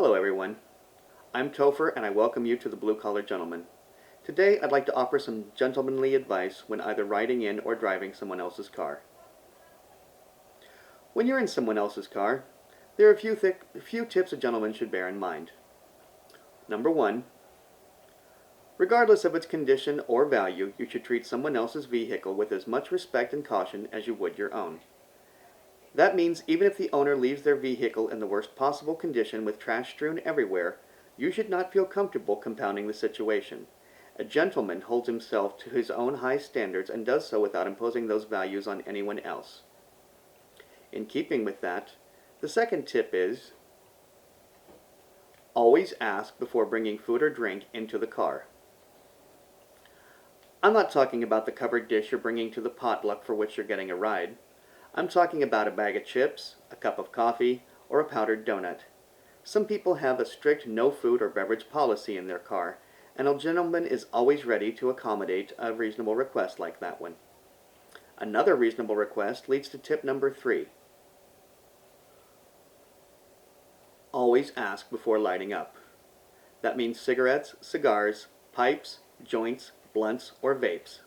Hello everyone, I'm Topher and I welcome you to the Blue Collar Gentleman. Today I'd like to offer some gentlemanly advice when either riding in or driving someone else's car. When you're in someone else's car, there are a few tips a gentleman should bear in mind. Number 1. Regardless of its condition or value, you should treat someone else's vehicle with as much respect and caution as you would your own. That means even if the owner leaves their vehicle in the worst possible condition with trash strewn everywhere, you should not feel comfortable compounding the situation. A gentleman holds himself to his own high standards and does so without imposing those values on anyone else. In keeping with that, the second tip is always ask before bringing food or drink into the car. I'm not talking about the covered dish you're bringing to the potluck for which you're getting a ride. I'm talking about a bag of chips, a cup of coffee, or a powdered donut. Some people have a strict no food or beverage policy in their car, and a gentleman is always ready to accommodate a reasonable request like that one. Another reasonable request leads to tip number 3. Always ask before lighting up. That means cigarettes, cigars, pipes, joints, blunts, or vapes.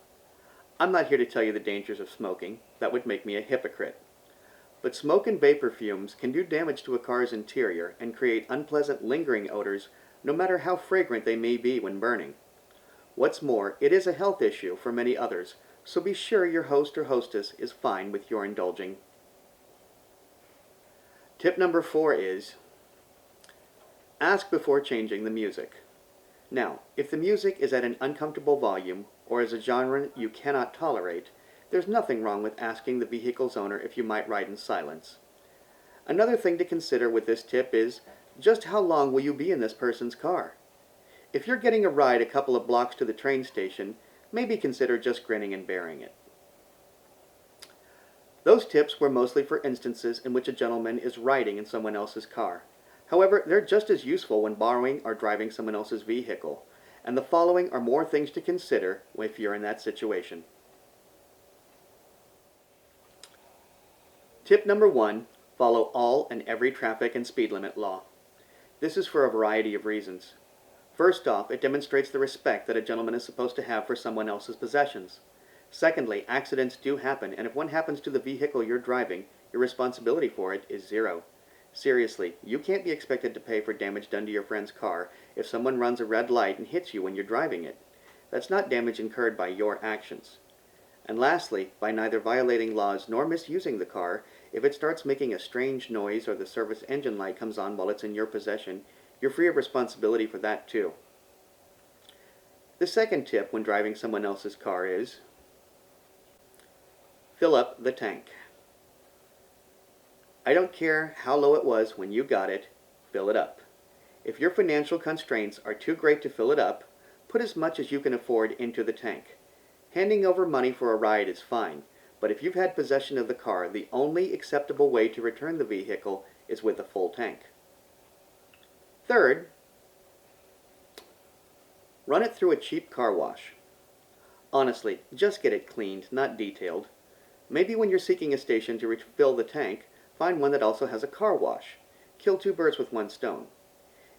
I'm not here to tell you the dangers of smoking. That would make me a hypocrite. But smoke and vapor fumes can do damage to a car's interior and create unpleasant lingering odors no matter how fragrant they may be when burning. What's more, it is a health issue for many others, so be sure your host or hostess is fine with your indulging. Tip number 4 is ask before changing the music. Now, if the music is at an uncomfortable volume or is a genre you cannot tolerate, there's nothing wrong with asking the vehicle's owner if you might ride in silence. Another thing to consider with this tip is just how long will you be in this person's car? If you're getting a ride a couple of blocks to the train station, maybe consider just grinning and bearing it. Those tips were mostly for instances in which a gentleman is riding in someone else's car. However, they're just as useful when borrowing or driving someone else's vehicle, and the following are more things to consider if you're in that situation. Tip number 1, follow all and every traffic and speed limit law. This is for a variety of reasons. First off, it demonstrates the respect that a gentleman is supposed to have for someone else's possessions. Secondly, accidents do happen, and if one happens to the vehicle you're driving, your responsibility for it is 0. Seriously, you can't be expected to pay for damage done to your friend's car if someone runs a red light and hits you when you're driving it. That's not damage incurred by your actions. And lastly, by neither violating laws nor misusing the car, if it starts making a strange noise or the service engine light comes on while it's in your possession, you're free of responsibility for that too. The second tip when driving someone else's car is fill up the tank. I don't care how low it was when you got it, fill it up. If your financial constraints are too great to fill it up, put as much as you can afford into the tank. Handing over money for a ride is fine, but if you've had possession of the car, the only acceptable way to return the vehicle is with a full tank. Third, run it through a cheap car wash. Honestly, just get it cleaned, not detailed. Maybe when you're seeking a station to refill the tank, find one that also has a car wash. Kill 2 birds with 1 stone.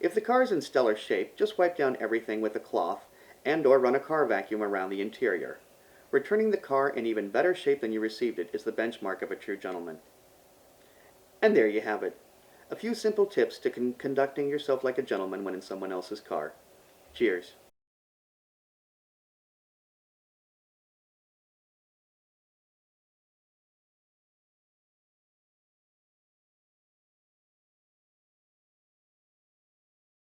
If the car is in stellar shape, just wipe down everything with a cloth and/or run a car vacuum around the interior. Returning the car in even better shape than you received it is the benchmark of a true gentleman. And there you have it. A few simple tips to conducting yourself like a gentleman when in someone else's car. Cheers.